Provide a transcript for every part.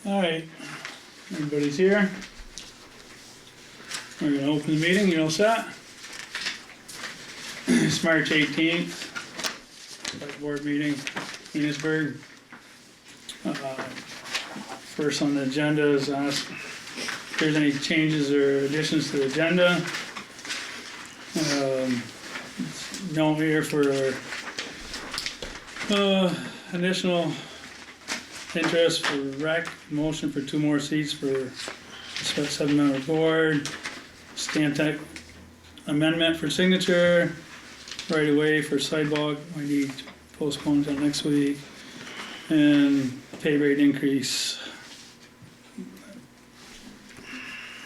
Alright, everybody's here. We're gonna open the meeting, you all set? It's March 18th, select board meeting, Enosburgh. First on the agenda is ask if there's any changes or additions to the agenda. No here for additional interest for rec, motion for 2 more seats for 7-member board, stamp tech amendment for signature, right away for sidewalk, I need to postpone until next week, and pay rate increase.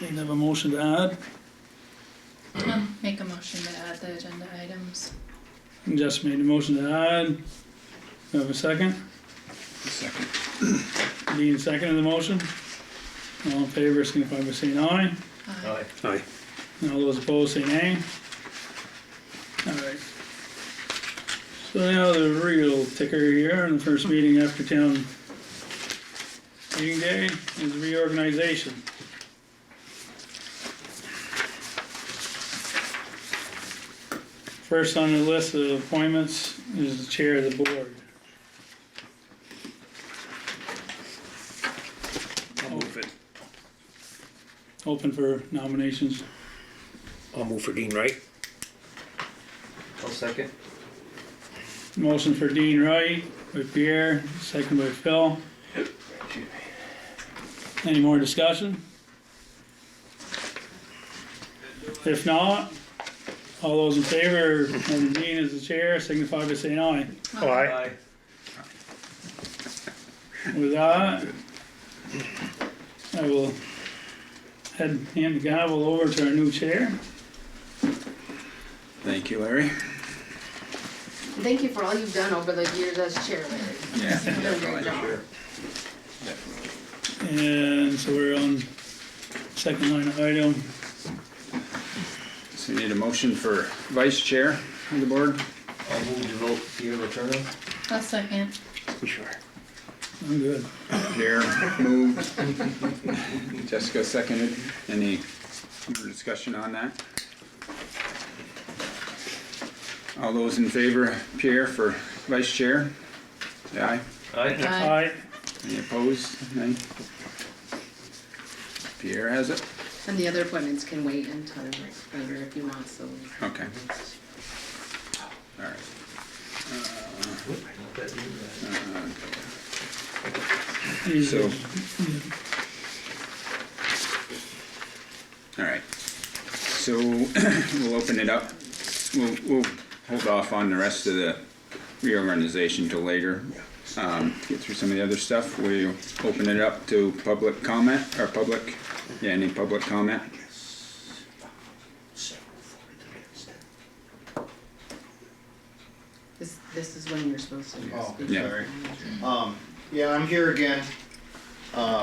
Need to have a motion to add. Make a motion to add the agenda items. Just made a motion to add. Do you have a second? Second. Dean seconded the motion. All in favor, signify by saying aye. Aye. Aye. And all those opposed say nay. Alright. So now the real ticker here in the first meeting after town meeting day is reorganization. First on the list of appointments is the chair of the board. I'll move it. Open for nominations. I'll move for Dean Wright. I'll second. Motion for Dean Wright by Pierre, second by Phil. Any more discussion? If not, all those in favor of Dean as the chair signify by saying aye. Aye. With that, I will hand the gavel over to our new chair. Thank you, Larry. Thank you for all you've done over the years as chair, Larry. Yeah, You've done a great job. And so we're on second line of item. So you need a motion for vice chair of the board? I'll move to vote Pierre Letourneau. I'll second. Sure. I'm good. Pierre moved. Jessica seconded. Any more discussion on that? All those in favor, Pierre for vice chair? Say aye. Aye. Aye. Any opposed? Nay? Pierre has it? And the other appointments can wait until later if you want, so. Okay. Alright. So, alright. So, we'll open it up. We'll hold off on the rest of the reorganization till later. Get through some of the other stuff. We'll open it up to public comment, or any public comment. This is when you're supposed to Oh, speak. Yeah. sorry. Yeah, I'm here again,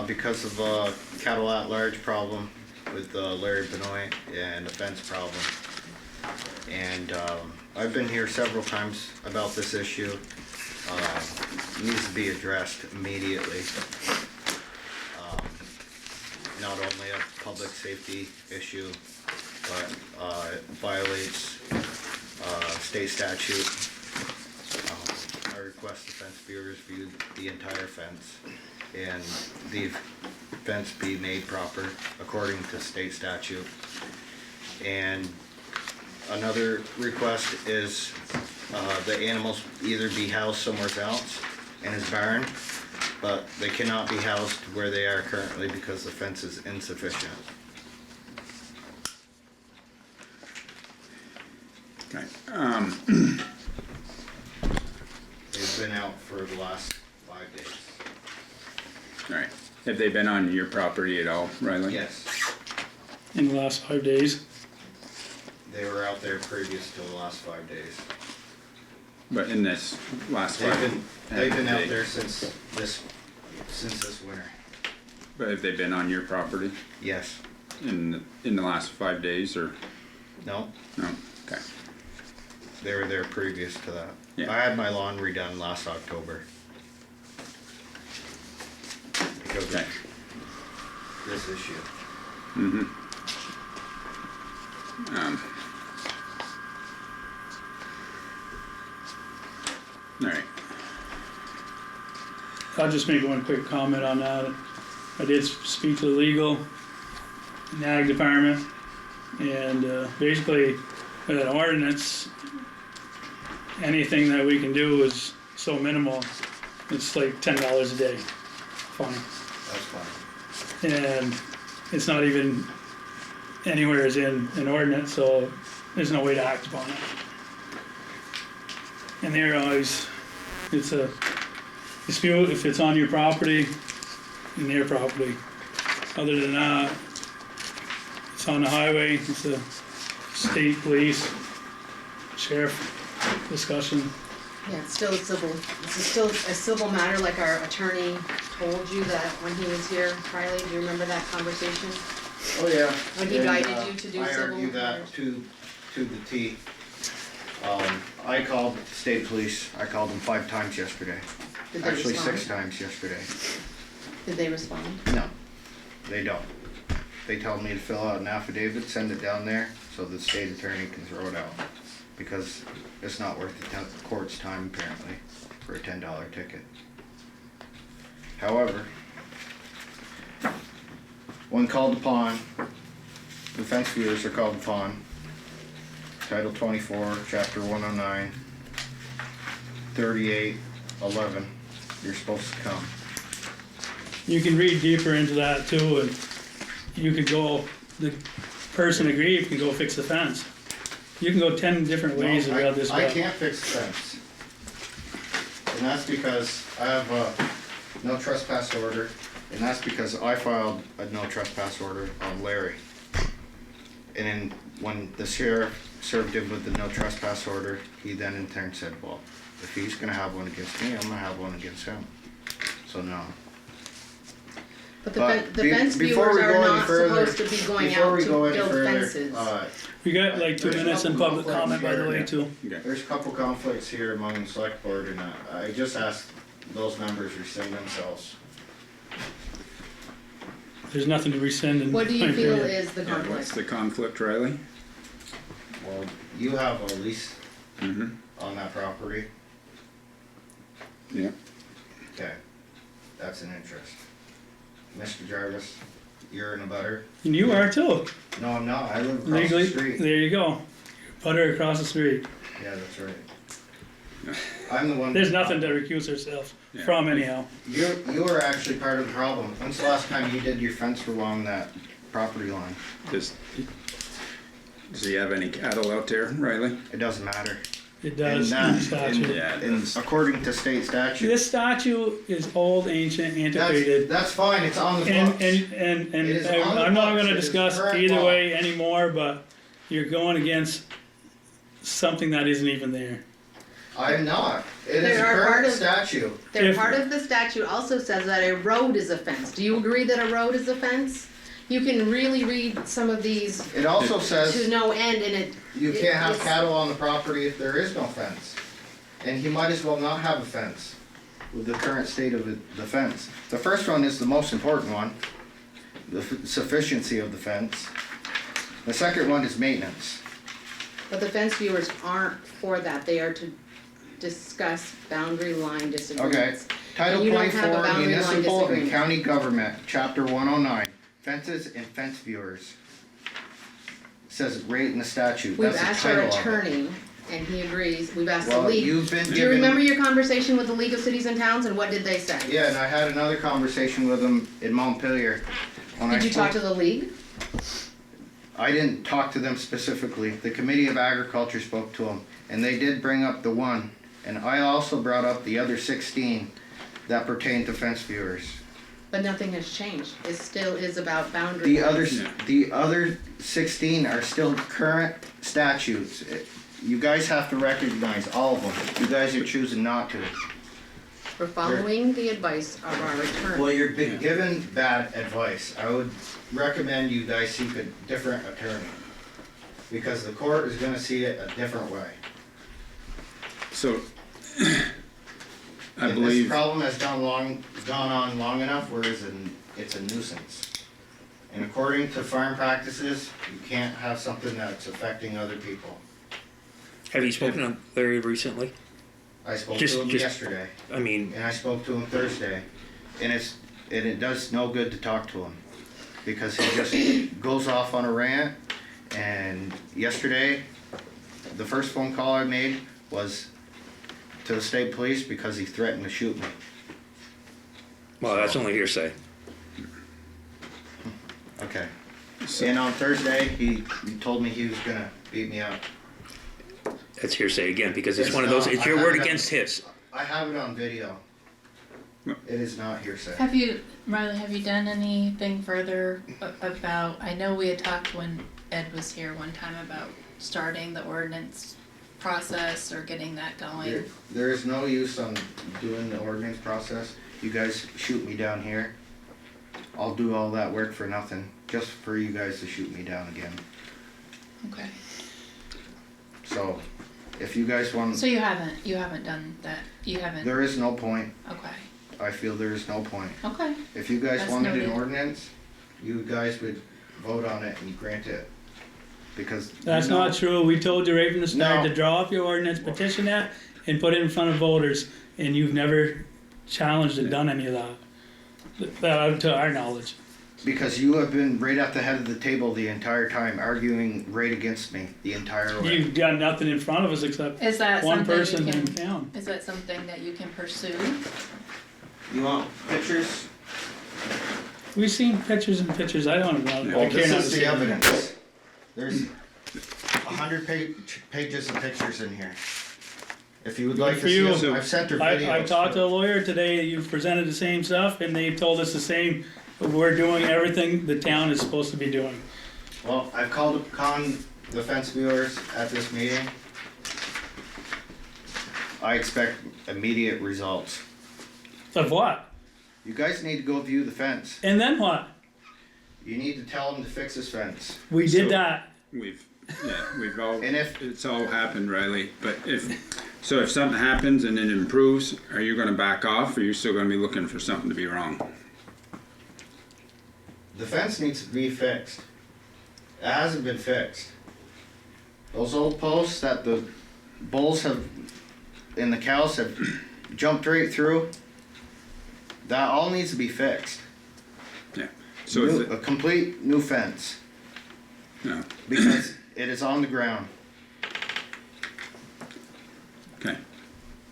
because of a cattle at large problem with Larry Benoit and a fence problem. And, I've been here several times about this issue. It needs to be addressed immediately. Not only a public safety issue, but, it violates, state statute. I request the fence viewers view the entire fence and the fence be made proper according to state statute. And another request is the animals either be housed somewhere else in his barn, but they cannot be housed where they are currently because the fence is insufficient. Okay. They've been out for the last 5 days. Alright. Have they been on your property at all, Riley? Yes, In the last 5 days. they were out there previous to the last 5 days. But in this last They've been out they- there since this winter. But have they been on your property Yes. in the last 5 days or No, no? Okay. they were there previous to that. Yeah. I had my lawn redone last October. Because Okay. this issue. All right. I'll just make one quick comment on that. I did speak to the legal and ag department, and basically, with an ordinance, anything that we can do is so minimal, it's like $10 a day fine. That's fine. And it's not even anywhere as in an ordinance, so there's no way to act upon it. And they're always, it's a dispute if it's on your property and their property. Other than that, it's on the highway, it's a state police, sheriff discussion. Yeah, it's still still a civil matter, like our attorney told you that when he was here, Riley, do you remember that conversation? Oh, yeah. When he guided you to do I civil argue that matters? to the T. I called state police, I called them 5 times yesterday. Did they Actually, respond? 6 times yesterday. Did they respond? No, they don't. They told me to fill out an affidavit, send it down there, so the state attorney can throw it out. Because it's not worth the court's time apparently, for a $10 ticket. However, when called upon, the fence viewers are called upon, Title 24, Chapter 109, 3811, you're supposed to come. You can read deeper into that too, and you could go, the person aggrieved can go fix the fence. You can go 10 different ways No, about this. I but can't fix the fence. And that's because I have a no trespass order, and that's because I filed a no trespass order on Larry. And then when the sheriff served him with the no trespass order, he then in turn said, well, if he's gonna have one against me, I'm gonna have one against him. So no. But But the be- fence before viewers we are go any not further- supposed to be going Before out we to go any build further, fences. we got like 2 There's minutes in couple public comment, by the way, here. too. Okay. There's a couple conflicts here among the select board, and I just asked those members rescind themselves. There's nothing to rescind. In What do you my feel opinion. is the Yeah, what's conflict? the conflict, Riley? Well, you have a lease Mm-hmm. on that property. Yeah. Okay, that's an interest. Mr. Jarvis, you're in a butter? And you are too. No, I'm not, I live across Legally, the street. there you go. Butter across the street. Yeah, that's right. I'm the one. There's nothing to recuse herself Yeah. from anyhow. You are actually part of the problem. When's the last time you did your fence along that property line? Does he have any cattle out there, Riley? It doesn't matter. It does. And in statute. Yeah, it And does. according to state statute. This statute is old, ancient, antiquated. That's fine, it's on the And, books. and It is on the I'm not books. gonna It is discuss current either law. way anymore, but you're going against something that isn't even there. I'm not. It is There a are part current of- statute. Part of the statute also says that a road is a fence. Do you agree that a road is a fence? You can really read some of these It also to says no end, and it. you can't have it's- cattle on the property if there is no fence. And he might as well not have a fence with the current state of the fence. The first one is the most important one, the sufficiency of the fence. The second one is maintenance. But the fence viewers aren't for that. They are to discuss boundary line disagreements. Title And you don't have a 24 boundary line Municipal and disagreement. County Government, Chapter 109, Fences and Fence Viewers. Says right in the statute, We've that's the asked our title of it. attorney, and he agrees. We've asked the Well, league. you've been Do you given. remember your conversation with the League of Cities and Towns, and what did they say? Yeah, and I had another conversation with them in Montpelier. When Did I you talk spoke- to the league? I didn't talk to them specifically. The Committee of Agriculture spoke to them, and they did bring up the one. And I also brought up the other 16 that pertain to fence viewers. But nothing has changed. It still is about boundary The lines. the other 16 are still current statutes. You guys have to recognize all of them. You guys are choosing not to. We're following the advice of our attorney. Well, you're being given bad advice. I would recommend you guys seek a different attorney. Because the court is gonna see it a different way. So, I And believe, this problem has gone on long enough where it's a nuisance. And according to farm practices, you can't have something that's affecting other people. Have you spoken to Larry recently? I spoke Just- to him just- yesterday, I mean, and I spoke to him Thursday, and it does no good to talk to him, because he just goes off on a rant, and yesterday, the first phone call I made was to the state police because he threatened to shoot me. well, that's only hearsay. Okay. And on Thursday, he told me he was gonna beat me up. That's hearsay again, because it's It's one of those, not. it's I your have word it on- against his. I have it on video. No. It is not hearsay. Have you, Riley, have you done anything further about, I know we had talked when Ed was here one time about starting the ordinance process or getting that going. There is no use on doing the ordinance process. You guys shoot me down here. I'll do all that work for nothing, just for you guys to shoot me down again. Okay, So, if you guys want, so you haven't done that, you haven't, there is no point. okay, I feel there is no point. okay, If you guys That's wanted an noted. ordinance, you guys would vote on it and grant it. Because. That's you know- not true. We told you right from the start No. to draw up your ordinance, petition that, and put it in front of voters, and you've never challenged and done any of that. That, to our knowledge. Because you have been right at the head of the table the entire time, arguing right against me the entire way. You've done nothing in front of us except is that one something person you in can, town. is that something that you can pursue? You want pictures? We've seen pictures and pictures. I don't know. Well, I care this not is to the see. evidence. There's 100 pages of pictures in here. If you would like For to see you. them, I've sent her I've videos. talked to a lawyer today. You've presented the same stuff, and they've told us the same. We're doing everything the town is supposed to be doing. Well, I've called upon the fence viewers at this meeting. I expect immediate results. Of what? You guys need to go view the fence. And then what? You need to tell them to fix this fence. We So- did that. We've all, And if- it's all happened, Riley, but so if something happens and it improves, are you gonna back off, or are you still gonna be looking for something to be wrong? The fence needs to be fixed. It hasn't been fixed. Those old posts that the bulls have, and the cows have jumped right through, that all needs to be fixed. Yeah, so is it, A complete new fence, no, because it is on the ground. okay.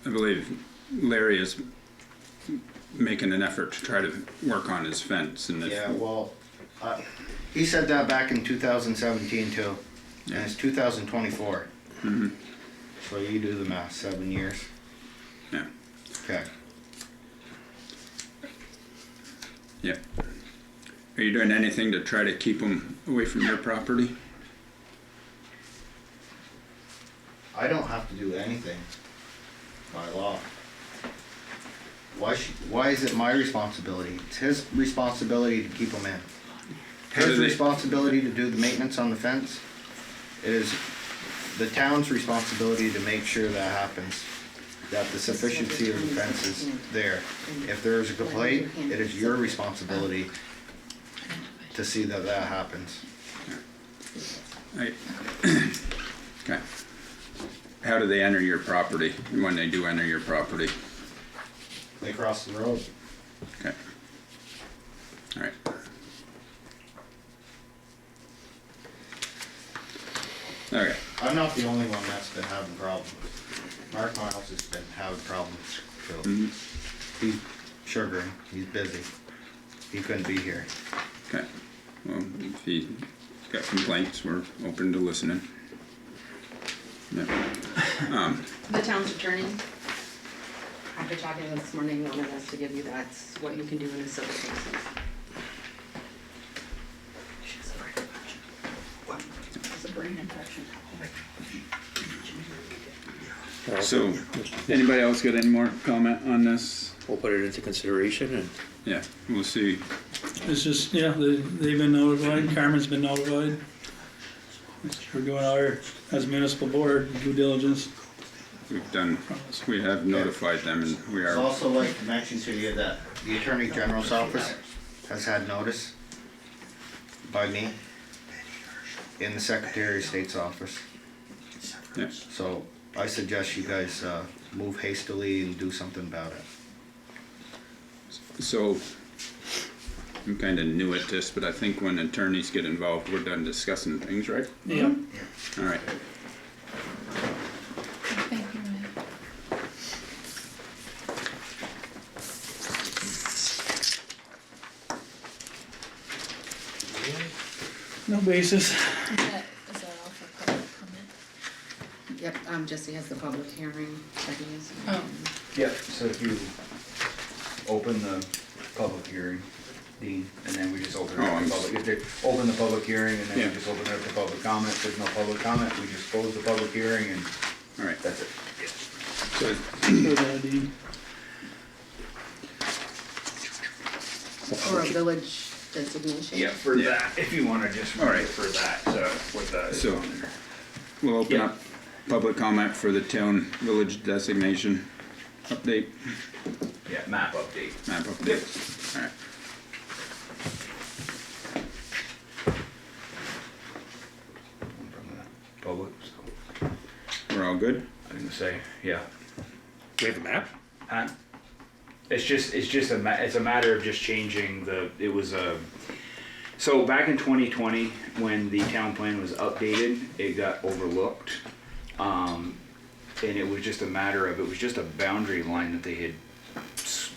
I believe Larry is making an effort to try to work on his fence, and Yeah, if, well, he said that back in 2017 too, and it's 2024. Mhm. So you do the math, 7 years. yeah, Okay. yeah. Are you doing anything to try to keep them away from your property? I don't have to do anything by law. Why is it my responsibility? It's his responsibility to keep them in. How do His they- responsibility to do the maintenance on the fence. It is the town's responsibility to make sure that happens, that the sufficiency of the fence is there. If there is a complaint, it is your responsibility to see that that happens. I- Okay. How do they enter your property, when they do enter your property? They cross the road. Okay. All right. Okay, I'm not the only one that's been having problems. Mark Miles has been having problems too. He's sugaring, he's busy. He couldn't be here. okay. Well, if he got complaints, we're open to listening. Yeah. The town's attorney, after talking to them this morning, wanted us to give you that's what you can do in a civil case. It's a brain infection. So, anybody else got any more comment on this? We'll put it into consideration and Yeah, we'll see. It's just, yeah, they've been notified, Carmen's been notified. We're doing our, as municipal board, due diligence. We have notified them, and we I'd are, also like to mention to you that the Attorney General's office has had notice by me in the Secretary of State's office. Yeah. So I suggest you guys move hastily and do something about it. So, I'm kinda new at this, but I think when attorneys get involved, we're done discussing things, right? Yeah. Alright, Thank you, Mike. No basis. Is that all for public comment? Yep, Jesse has the public hearing that he is. Oh. Yep, so if you open the public hearing, Dean, and then we just open it up to public, if they open the public hearing and then Yeah. we just open it up to public comment, if there's no public comment, we just close the public hearing and alright. that's it. So, For that, Dean. Or a village designation. Yeah, for Yeah. that, if you wanna just All read right. it for that, so with that is So- on there. we'll open Yeah. up public comment for the town village designation update, Yeah, map update. map update. Alright, From the public, so, we're all good? I'm gonna say, yeah. We have a map? Huh? It's just it's a matter of just changing it was so back in 2020 when the town plan was updated, it got overlooked. And it was just a matter of, it was just a boundary line that they had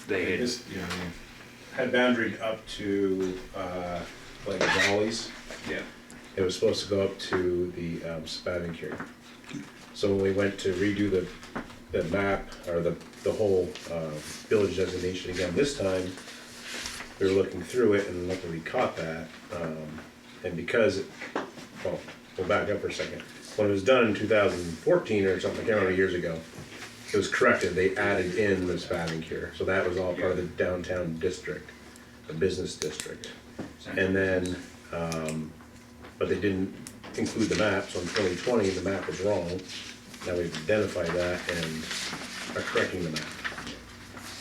This, you know, had boundaried up to, like Dolly's. yeah. It was supposed to go up to the, Spavin Cure. So when we went to redo the map, or the whole, village designation again this time, we were looking through it and luckily we caught that. And because, well, we'll back up for a second. When it was done in 2014 or something, I can't remember, years ago, it was corrected, they added in the Spavin Cure, so that was all part of the downtown district, the business district. And then, but they didn't include the map, so in 2020, the map was wrong. Now we've identified that and are correcting the map.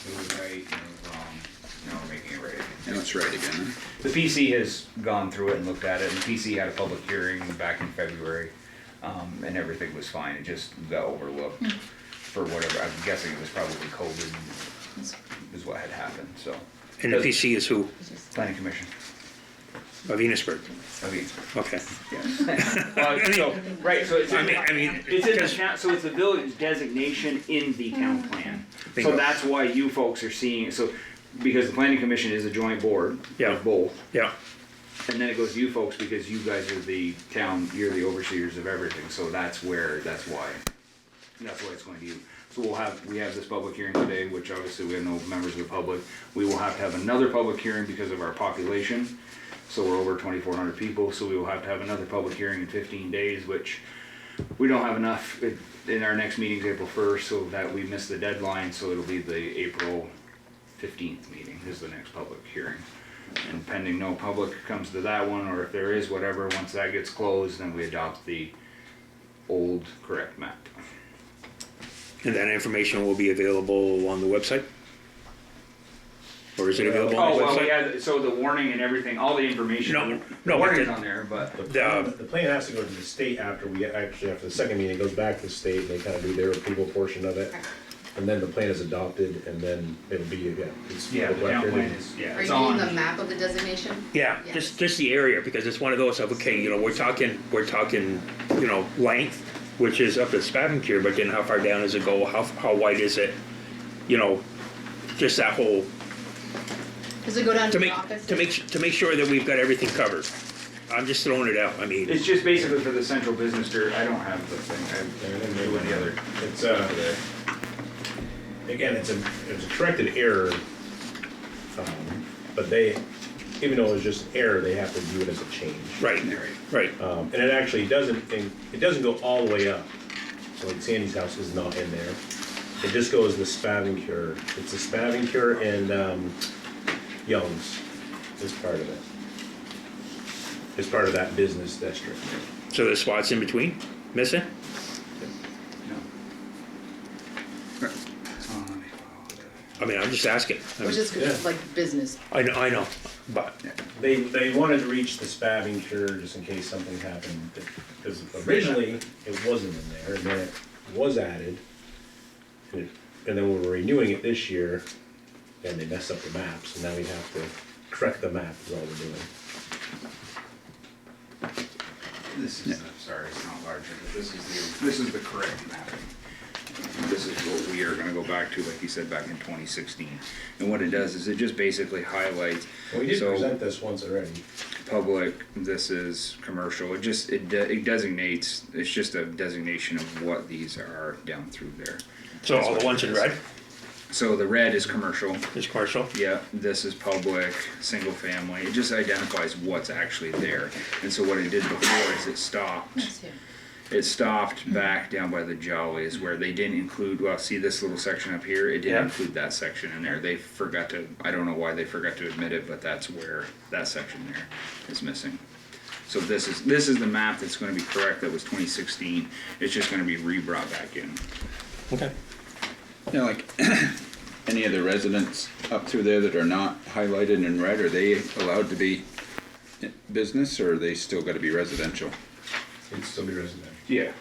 It was right, and it was wrong. Now we're making it right. Now it's right again, huh? The PC has gone through it and looked at it, and the PC had a public hearing back in February, and everything was fine, it just got overlooked for whatever, I'm guessing it was probably COVID is what had happened, so. And the PC is who? Planning Commission, Of Enosburgh? I mean, Okay. yes. Well, so, right, so it's, I mean, it's in the because- town, so it's the village designation in the town plan. So Bingo. that's why you folks are seeing, so, because the Planning Commission is a joint board Yeah. of both. Yeah, And then it goes to you folks because you guys are the town, you're the overseers of everything, so that's why it's going to you. So we have this public hearing today, which obviously we have no members of the public. We will have to have another public hearing because of our population. So we're over 2,400 people, so we will have to have another public hearing in 15 days, which we don't have enough. In our next meeting's April 1st, so that we missed the deadline, so it'll be the April 15th meeting is the next public hearing. And pending no public comes to that one, or if there is whatever, once that gets closed, then we adopt the old correct map. and that information will be available on the website? Or is it available on Oh, the well, we website? had, so the warning and everything, all the information, No, the but warning's the- on there, but, The plan has to go to the state after after the second meeting, it goes back to the state and they kind of do their approval portion of it. And then the plan is adopted and then it'll be, it's. yeah, the public town record. plan is, yeah, Are it's you needing on. the map of the designation? Yeah, Yes. just the area, because it's one of those of, okay, you know, we're talking, you know, length, which is up at Spavin Cure, but then how far down does it go, how wide is it? You know, just that whole, Does it go down to to the make, office? to make sure that we've got everything covered. I'm just throwing it out, I mean, It's just basically for the central business district, I don't have the thing, I'm doing the other. It's, again, it's a corrected error. But even though it's just an error, they have to view it as a change. right, right, And it actually it doesn't go all the way up. So like Sandy's house is not in there. It just goes the Spavin Cure. It's the Spavin Cure and Young's is part of it. It's part of that business district. so there's spots in between, missing? No. I mean, I'm just asking. Which is Yeah. like business. I know, but, They wanted to reach the spabbing cure just in case something happened, because originally it wasn't in there, and then it was added. And then we were renewing it this year, and they messed up the map, so now we have to correct the map, is all we're doing. This is, sorry, it's not larger, but this is the correct mapping. This is what we are gonna go back to, like you said, back in 2016. And what it does is it just basically highlights. Well, we did so present this once already. public, this is commercial. It just, it designates, it's just a designation of what these are down through there. so all the ones in red So the red is commercial. is commercial? Yeah, this is public, single family. It just identifies what's actually there. And so what it did before is it stopped. That's here. It stopped back down by the jollies where they didn't include, well, see this little section up here? It didn't Yeah. include that section in there. They forgot to, I don't know why they forgot to admit it, but that's where that section there is missing. So this is the map that's gonna be correct, that was 2016. It's just gonna be re-brought back in. Okay. Yeah, like, any of the residents up through there that are not highlighted in red, are they allowed to be business, or are they still gotta be residential? It'd still be residential. Yeah.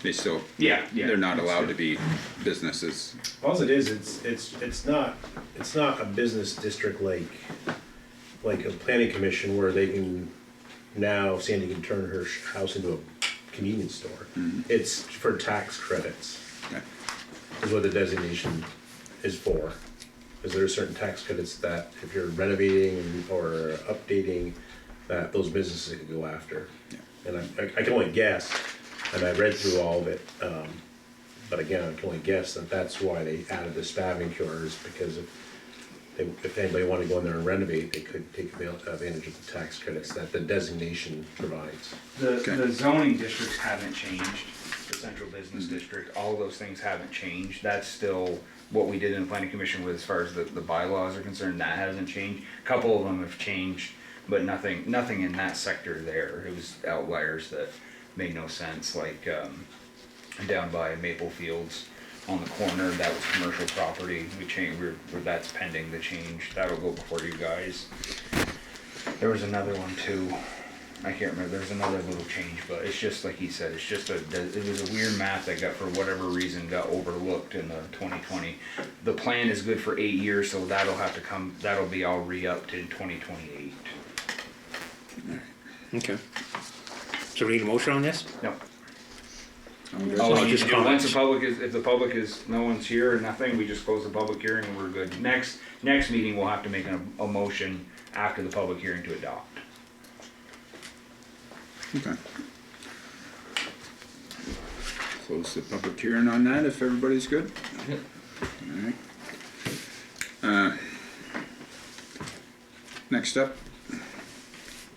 They still, Yeah. they're not allowed to be businesses. All it is, it's not a business district like a planning commission where they can, now Sandy can turn her house into a convenience store. It's for tax credits, Okay. is what the designation is for. Because there are certain tax credits that if you're renovating or updating, that those businesses can go after. Yeah. And I can only guess, and I read through all of it, but again, I can only guess that that's why they added the spabbing cures, because if anybody wanted to go in there and renovate, they could take advantage of the tax credits that the designation provides. Okay. The zoning districts haven't changed, the central business district, all those things haven't changed. That's still what we did in the planning commission with, as far as the bylaws are concerned, that hasn't changed. A couple of them have changed, but nothing in that sector there. It was outliers that made no sense, like down by Maple Fields on the corner, that was commercial property. We changed, that's pending the change. That'll go before you guys. There was another one too. I can't remember. There was another little change, but it's just like he said. It's just it was a weird map that got, for whatever reason, got overlooked in the 2020. The plan is good for 8 years, so that'll have to come. That'll be all re-upped in 2028. Okay. So we need a motion on this? No. All Oh, just once comments. the public is, if the public is, no one's here or nothing, we just close the public hearing and we're good. Next meeting, we'll have to make a motion after the public hearing to adopt. Okay. Close the public hearing on that if everybody's good. Alright. Next up,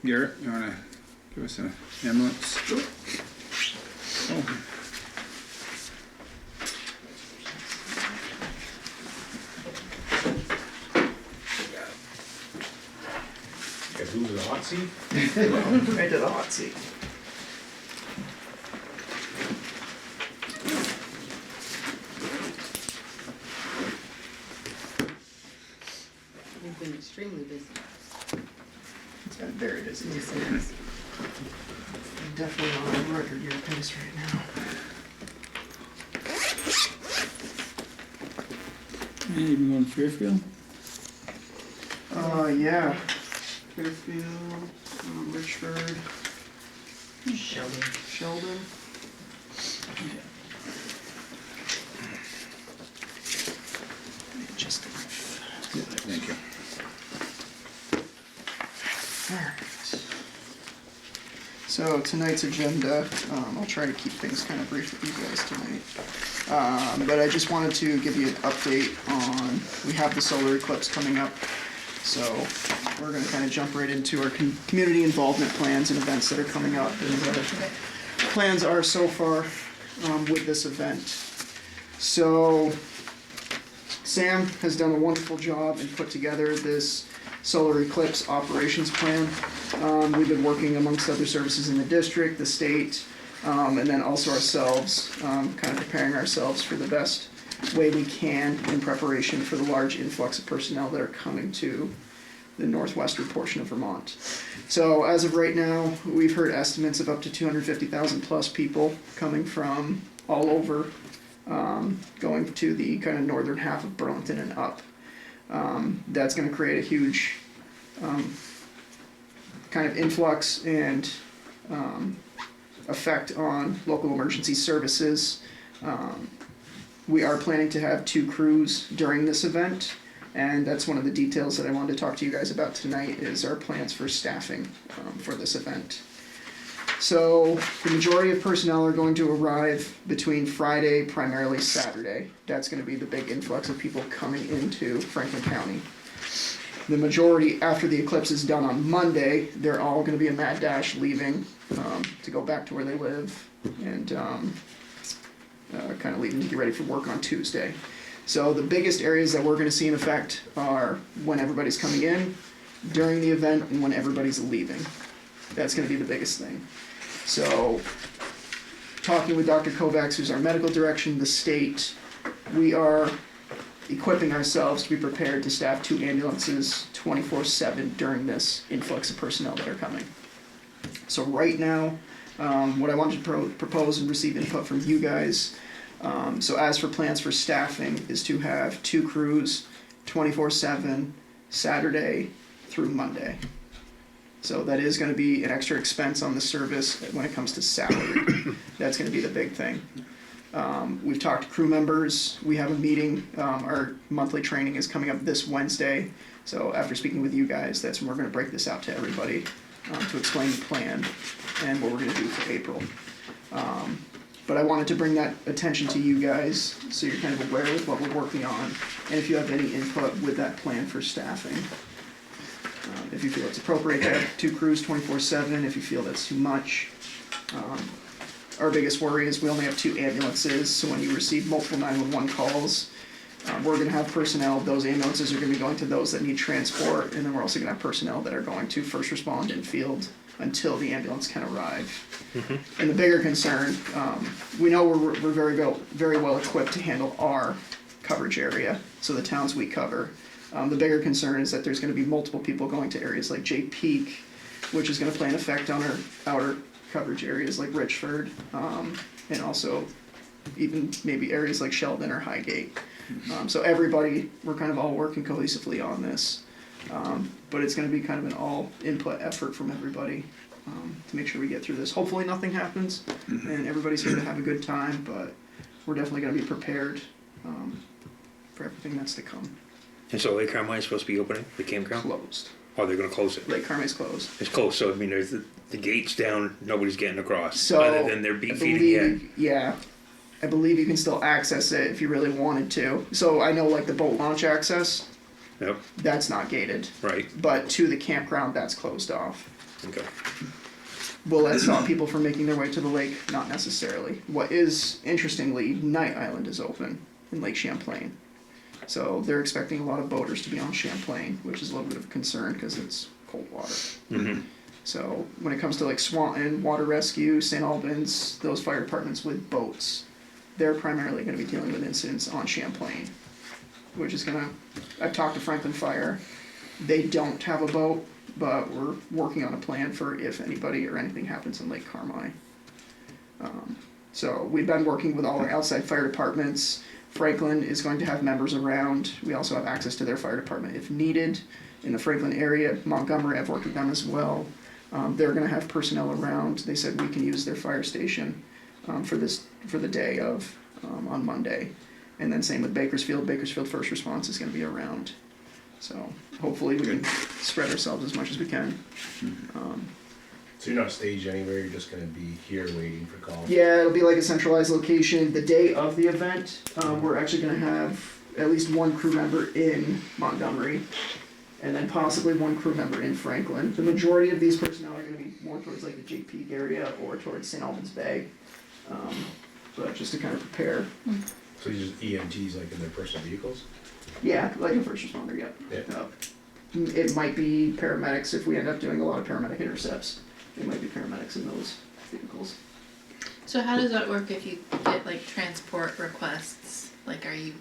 Garrett, you wanna give us an ambulance? Oh. Guys, who's in the hot seat? Right to the hot seat. We've been extremely busy. It's been very busy. Yes, it is. Definitely on a record year pace right now. Hey, you been going to Fairfield? Yeah. Fairfield, Richford, Sheldon. Just a Thank you. Alright. So tonight's agenda, I'll try to keep things kind of brief with you guys tonight. But I just wanted to give you an update on, we have the solar eclipse coming up. So we're gonna kind of jump right into our community involvement plans and events that are coming up. And what our plans are so far with this event. So Sam has done a wonderful job and put together this solar eclipse operations plan. We've been working amongst other services in the district, the state, and then also ourselves, kind of preparing ourselves for the best way we can in preparation for the large influx of personnel that are coming to the northwestern portion of Vermont. So as of right now, we've heard estimates of up to 250,000 plus people coming from all over, going to the kind of northern half of Burlington and up. That's going to create a huge kind of influx and effect on local emergency services. We are planning to have 2 crews during this event, and that's one of the details that I wanted to talk to you guys about tonight is our plans for staffing for this event. So the majority of personnel are going to arrive between Friday, primarily Saturday. That's going to be the big influx of people coming into Franklin County. The majority, after the eclipse is done on Monday, they're all going to be a mad dash leaving to go back to where they live and kind of leaving to get ready for work on Tuesday. So the biggest areas that we're going to see an effect are when everybody's coming in, during the event, and when everybody's leaving. That's going to be the biggest thing. So talking with Dr. Kovacs, who's our medical director in the state, we are equipping ourselves to be prepared to staff 2 ambulances 24/7 during this influx of personnel that are coming. So right now, what I wanted to propose and receive input from you guys, so as for plans for staffing, is to have 2 crews 24/7 Saturday through Monday. So that is going to be an extra expense on the service when it comes to salary. That's going to be the big thing. We've talked to crew members. We have a meeting. Our monthly training is coming up this Wednesday. So after speaking with you guys, that's when we're going to break this out to everybody to explain the plan and what we're going to do for April. But I wanted to bring that attention to you guys so you're kind of aware of what we're working on. And if you have any input with that plan for staffing. If you feel it's appropriate to have 2 crews 24/7, if you feel that's too much. Our biggest worry is we only have 2 ambulances, so when you receive multiple 911 calls, we're going to have personnel. Those ambulances are going to be going to those that need transport, and then we're also going to have personnel that are going to first respond in field until the ambulance can arrive. Mm-hmm. And the bigger concern, we know we're very well equipped to handle our coverage area, so the towns we cover. The bigger concern is that there's going to be multiple people going to areas like Jay Peak, which is going to play an effect on our outer coverage areas like Richford, and also even maybe areas like Sheldon or Highgate. So everybody, we're kind of all working cohesively on this. But it's going to be kind of an all input effort from everybody to make sure we get through this. Hopefully nothing happens and everybody's here to have a good time, but we're definitely going to be prepared for everything that's to come. And so Lake Carmine is supposed to be opening, the campground? Closed. Oh, they're gonna close it? Lake Carmine's closed. It's closed, so I mean, there's the gate's down, nobody's getting across, So, other than they're feeding in. Yeah, I believe you can still access it if you really wanted to. So I know like the boat launch access, Yep, that's not gated, right, but to the campground, that's closed off. okay. Will that stop people from making their way to the lake? Not necessarily. What is, interestingly, Night Island is open in Lake Champlain. So they're expecting a lot of boaters to be on Champlain, which is a little bit of a concern because it's cold water. Mm-hmm. So when it comes to like Swanton, Water Rescue, St. Albans, those fire departments with boats, they're primarily going to be dealing with incidents on Champlain, which is going to, I've talked to Franklin Fire. They don't have a boat, but we're working on a plan for if anybody or anything happens in Lake Carmine. So we've been working with all our outside fire departments. Franklin is going to have members around. We also have access to their fire department if needed. In the Franklin area, Montgomery, I've worked with them as well. They're going to have personnel around. They said we can use their fire station for the day of on Monday. And then same with Bakersfield. Bakersfield First Response is going to be around. So hopefully we can spread ourselves as much as we can. So you're not staged anywhere, you're just gonna be here waiting for calls? Yeah, it'll be like a centralized location. The day of the event, we're actually going to have at least 1 crew member in Montgomery, and then possibly 1 crew member in Franklin. The majority of these personnel are going to be more towards like the Jay Peak area or towards St. Albans Bay, but just to kind of prepare. So you just EMTs like in their personal vehicles? Yeah, like a first responder, yeah. It might be paramedics if we end up doing a lot of paramedic intercepts. It might be paramedics in those vehicles. So how does that work if you get like transport requests? Like, are you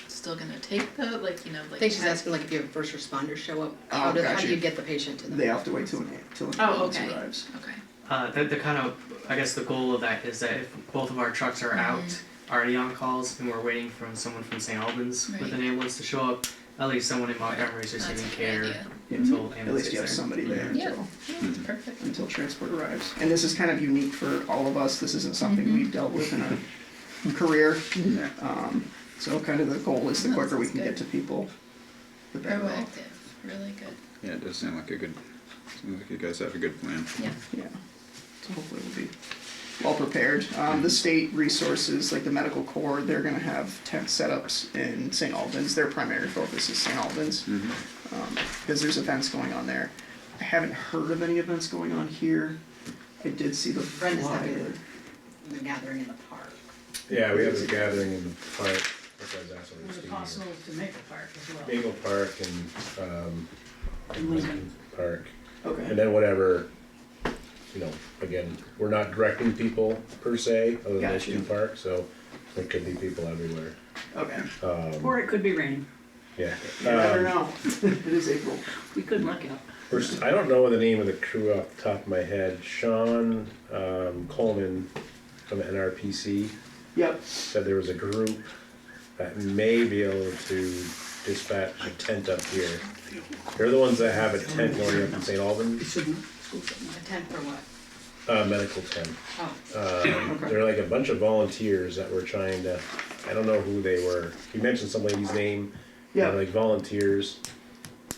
still gonna take the, like, you know, I like? think she's asking like if you have first responders show up, Oh, how do gotcha. you get the patient to them? They have to wait till an Oh, ambulance okay. arrives. Okay. The kind of, I guess the goal of that is that if both of our trucks are out, already on calls, and we're waiting for someone from St. Albans with Right. an ambulance to show up, at least someone in Montgomery is That's receiving a good care idea. until At ambulance least you have gets there. somebody there Yeah, until, that's perfect. until transport arrives. And this is kind of unique for all of us. This isn't something we've dealt with in our career. So kind of the goal is the That quicker we sounds can good. get to people, the better off. Proactive, really good. Yeah, it does sound like you guys have a good plan. Yeah. Yeah, so hopefully we'll be well prepared. The state resources, like the medical corps, they're gonna have tent setups in St. Albans. Their primary focus is St. Albans, because there's events going on there. I haven't heard of any events going on here. I did see the Brenda's having flyer. a gathering in the park. Yeah, we have this gathering in the park, that's what I was asking Was it Steve. possible to Maple Park as well? Maple Park and, Lincoln. Park, Okay. and then whatever, you know, again, we're not directing people per se, other than those Gotcha. two parks, so there could be people everywhere. Okay. Or it could be raining. Yeah. You never know. It is April. We could luck out. I don't know the name of the crew off the top of my head. Sean Coleman from NRPC Yep. said there was a group that may be able to dispatch a tent up here. They're the ones that have a tent going up in St. Albans, School something. A tent for what? medical tent. Oh, They're like a bunch of volunteers that were trying to, I don't know who they were. He mentioned some lady's name. Yeah. They're like volunteers.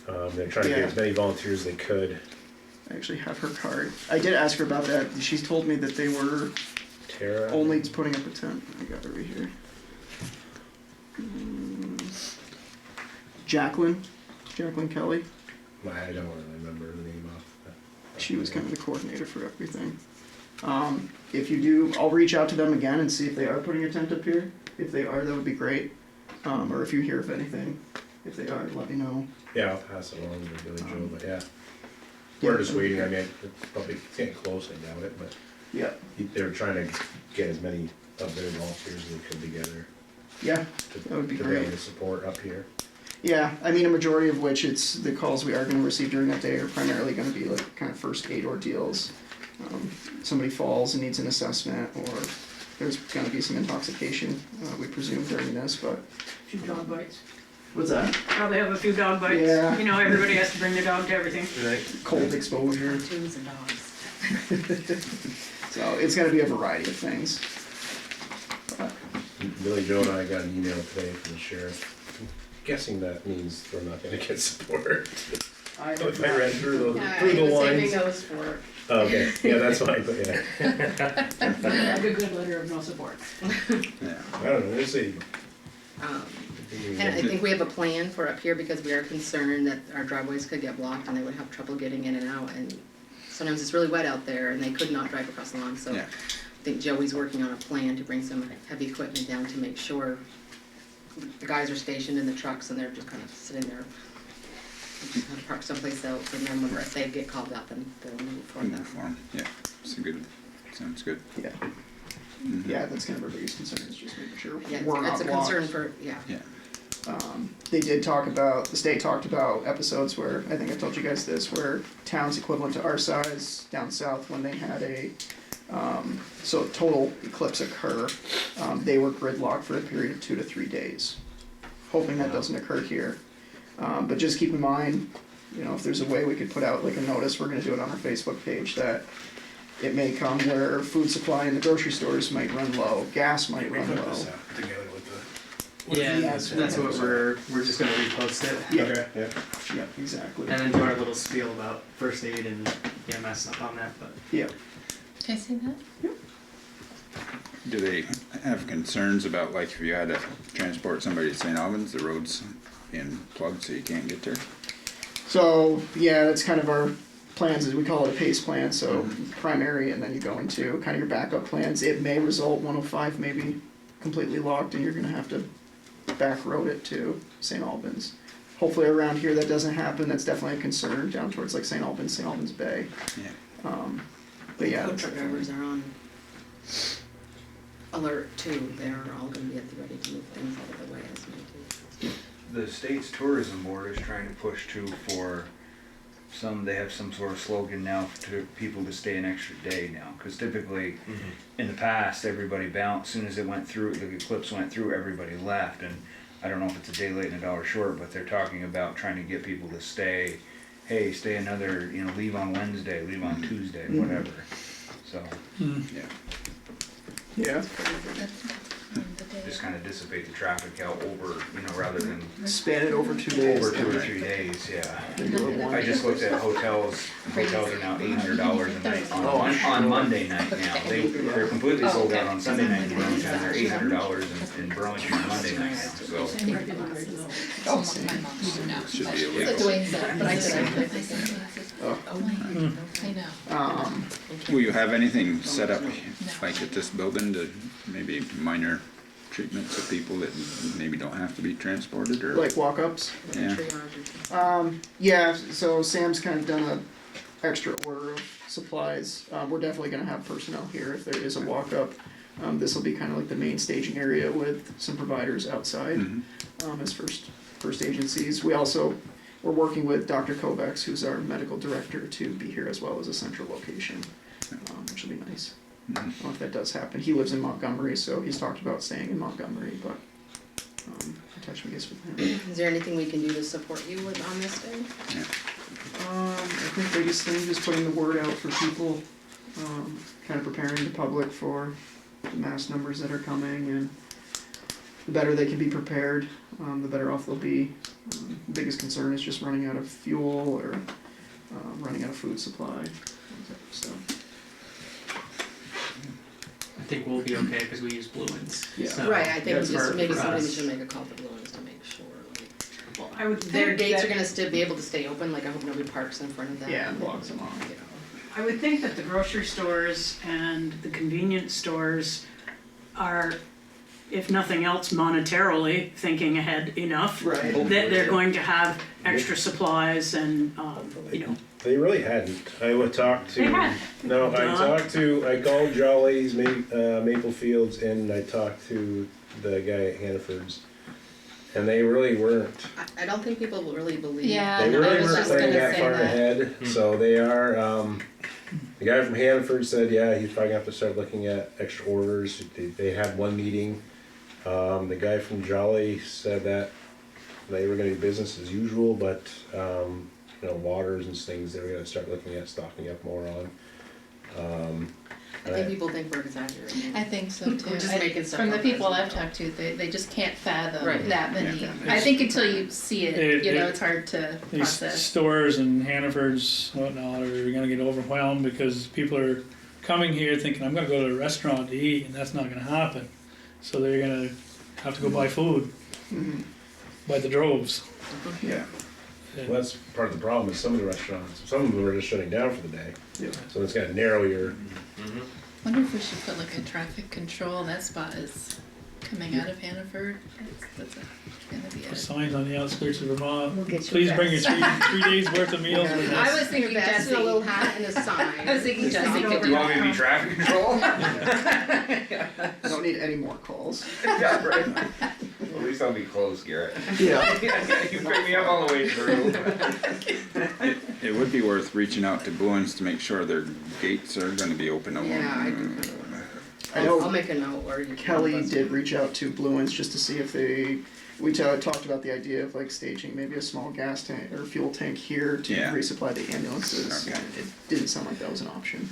They're trying to get Yeah. as many volunteers as they could. I actually have her card. I did ask her about that. She's told me that they were Tara. only putting up a tent. I got it right here. Jacqueline Kelly. I don't really remember the name off. She was kind of the coordinator for everything. If you do, I'll reach out to them again and see if they are putting a tent up here. If they are, that would be great. Or if you hear of anything, if they are, let me know. Yeah, I'll pass it along to Billy Joe, but yeah. We're just waiting, I mean, it's probably getting close, I doubt it, but Yeah, they're trying to get as many of their volunteers as they could together yeah, to that would be to be able great. to support up here. Yeah, I mean, a majority of which it's the calls we are going to receive during that day are primarily going to be like kind of first aid ordeals. Somebody falls and needs an assessment, or there's going to be some intoxication, we presume during this. But A few dog bites. what's that? Probably have a few dog bites. Yeah. You know, everybody has to bring their dog to everything. Cold exposure. tunes and dogs. So it's going to be a variety of things. But, Billy Joe and I got an email today from the sheriff. I'm guessing that means we're not gonna get support. If I read through the Saving lines. those for. Okay, yeah, that's fine, but yeah, Like a good letter of no support. Yeah. I don't know, we'll see. And I think we have a plan for up here because we are concerned that our driveways could get blocked and they would have trouble getting in and out. And sometimes it's really wet out there and they could not drive across the lawn. So Yeah. I think Joey's working on a plan to bring some heavy equipment down to make sure the guys are stationed in the trucks and they're just kind of sitting there. Just kind of park someplace else, and then when if they get called out, then they'll move for Move them. form. Yeah, it's a good, sounds good. yeah. Yeah, that's kind of our biggest concern, is just making sure Yeah, we're not it's a blocked. concern for, yeah. Yeah. They did talk about, the state talked about episodes where, I think I told you guys this, where towns equivalent to our size down south, when they had a, so total eclipse occur, they were gridlocked for a period of 2 to 3 days. Hoping that doesn't occur here. But just keep in mind, you know, if there's a way we could put out like a notice, we're gonna do it on our Facebook page, that it may come where food supply in the grocery stores might run low, gas might We run put low. this out together with the. Yeah, Yes. that's what we're just gonna repost it. Yeah, Okay, yeah. yeah, exactly. And then do our little spiel about first aid and EMS up on that, but Yeah. Can I see that? Do they have concerns about, like, if you had to transport somebody to St. Albans, the roads being plugged so you can't get there? So, yeah, that's kind of our plans, is we call it a PACE plan, so primary, and then you go into kind of your backup plans. It may result 105 maybe completely locked, and you're gonna have to back road it to St. Albans. Hopefully around here that doesn't happen, that's definitely a concern, down towards like St. Albans Bay. Yeah. But yeah, Food truck drivers are on alert too, they're all gonna be at the ready to move things out of the way as needed. The state's tourism board is trying to push too for they have some sort of slogan now to people to stay an extra day now. Cause typically, in the past, everybody bounced, soon as it went through, the eclipse went through, everybody left. And I don't know if it's a day late and a dollar short, but they're talking about trying to get people to stay, hey, stay another, leave on Wednesday, leave on Tuesday, whatever. So, Yeah, just kind of dissipate the traffic out over, rather than span it over 2 days. over 2 or 3 days, yeah. Do it one. I just looked at hotels. Hotels are now $800 a night on Monday night now. They're completely sold out on Sunday night in Burlington. They're $800 in Burlington on Monday night now. So Should be illegal. That's Dwayne said, but I said, I know. Will you have anything set up like at this building to maybe minor treatments of people that maybe don't have to be transported or? Like walk-ups? Yeah. Yeah, so Sam's kind of done a extra order of supplies. We're definitely gonna have personnel here if there is a walk-up. This will be kind of like the main staging area with some providers outside, as first agencies. We're working with Dr. Kovacs, who's our medical director, to be here as well as a central location, which will be nice. I don't know if that does happen. He lives in Montgomery, so he's talked about staying in Montgomery, but I'll touch base with him. Is there anything we can do to support you with on this day? I think biggest thing, just putting the word out for people, kind of preparing the public for the mass numbers that are coming, and the better they can be prepared, the better off they'll be. The biggest concern is just running out of fuel or running out of food supply, so. I think we'll be okay because we use Blue Ones. Yeah. So Right, I think that's just maybe for somebody us. should make a call to Blue Ones to make sure, like, Well, I would their think gates that- are gonna still be able to stay open, like I hope nobody parks in front of them. Yeah, and blocks them off. You know. I would think that the grocery stores and the convenience stores are, if nothing else monetarily, thinking ahead enough. Right. That they're going to have extra supplies and, They really hadn't. I would talk to. They had. No, I called Jolly's, Maple Fields, and I talked to the guy at Hannaford's. And they really weren't. I don't think people will really believe. Yeah, They I really was weren't just planning gonna that say far that. ahead, so they are, the guy from Hannaford said, yeah, he's probably gonna have to start looking at extra orders. They had one meeting. The guy from Jolly said that they were gonna be business as usual, but, waters and things, they were gonna start looking at stocking up more on. I think people think we're exaggerating. I think so too. We're just making stuff From the up people as we I've go. talked to, they just can't fathom Right. that many. Yeah. I think until you see it, It- it's hard to These process. stores and Hannaford's, whatnot, are gonna get overwhelmed because people are coming here thinking, I'm gonna go to a restaurant to eat, and that's not gonna happen. So they're gonna have to go buy food by the droves. Yeah. Well, that's part of the problem is some of the restaurants, some of them are just shutting down for the day. Yeah. So it's gonna narrow your, Wonder if we should put like a traffic control, that spot is coming out of Hannaford. That's gonna be Put a. signs on the outskirts of Vermont. We'll get you Please bring your best. 3 days worth of meals with I us. was thinking Your vest Jesse. and a little hat and a sign. I was thinking Jesse could You do want me to be that. traffic control? I don't need any more calls. Yeah, right. At least I'll be close, Garrett. Yeah. You pick me up all the way through. It would be worth reaching out to Blue Ones to make sure their gates are gonna be open. Yeah, I do. I know I'll make a note or you. Kelly did reach out to Blue Ones just to see if we talked about the idea of like staging maybe a small gas tank or fuel tank here to Yeah. resupply the ambulances. Okay. And it didn't sound like that was an option.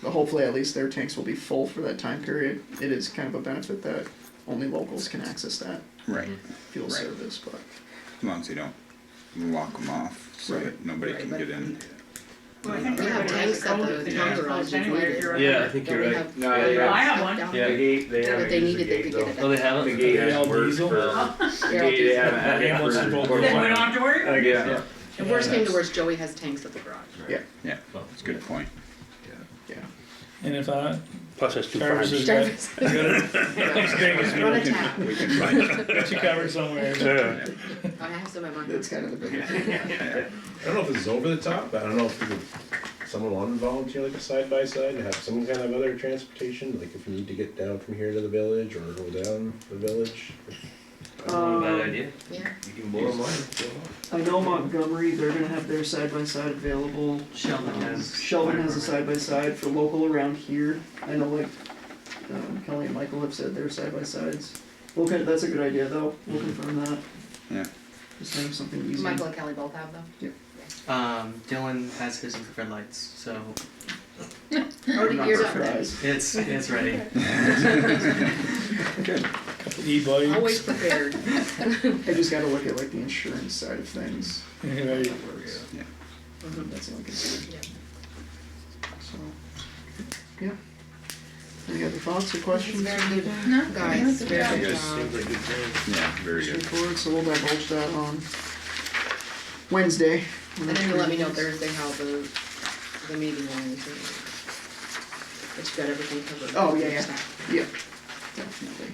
But hopefully at least their tanks will be full for that time period. It is kind of a benefit that only locals can access that Right, fuel Right. service, but. as long as you don't lock them off so Right. that nobody can get in. well, I think We have everybody has tanks a at code the if they town get garage closed if anyway, if needed. you're. Yeah, I think Don't you're we right. have- No, I have one. down Yeah, there? the gate, they Yeah, haven't but they used the needed it to gate get though. it. Oh, they haven't? The gate All hasn't worked diesel? for, the They're all gate, they haven't had it Ambulance is for both quite a Then we while. don't have to worry? Yeah. If worst came to worst, Joey has tanks at the garage. Yeah. Yeah, that's a good point. Yeah. And if Plus it's too Jarvis far. is Jarvis. good, next day is Run a good. tap. We can find it. Got you covered somewhere. I have some at my That's kind of the big I don't know if this is over the top, but I don't know if you could someone want to volunteer like a side-by-side and have some kind of other transportation, like if you need to get down from here to the village or go down the village? That's not a bad idea. Yeah. You can borrow mine if you want. I know Montgomery, they're gonna have their side-by-side available. Sheldon has. Sheldon has a side-by-side for local around here. I know like, Kelly and Michael have said their side-by-sides. Okay, that's a good idea though, we'll confirm that. Yeah. Just have something easy. Michael and Kelly both have them. Dylan has his infrared lights, so Already Not geared up. surprised. it's ready. Couple e-bikes. Always prepared. I just gotta look at like the insurance side of things. Right. That works. Yeah. That's the only concern. Yeah. So, yeah. Any other thoughts or It's questions? very good, No, guys, good very job. good Yes. job. Seems like a good plan. Yeah, very good. Straightforward, so we'll divulge that on Wednesday. And then you'll let me know Thursday how the meeting went. But you got everything covered. Oh, yeah. Yeah, definitely.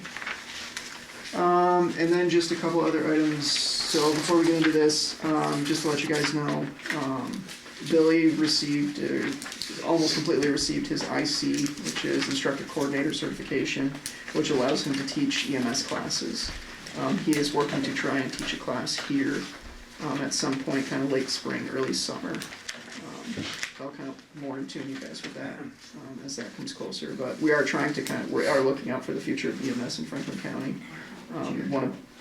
And then just a couple other items, so before we get into this, just to let you guys know, Billy received, almost completely received his IC, which is Instructor Coordinator Certification, which allows him to teach EMS classes. He is working to try and teach a class here, at some point, kind of late spring, early summer. I'll kind of more in tune you guys with that, as that comes closer, but we are trying to we are looking out for the future of EMS in Franklin County.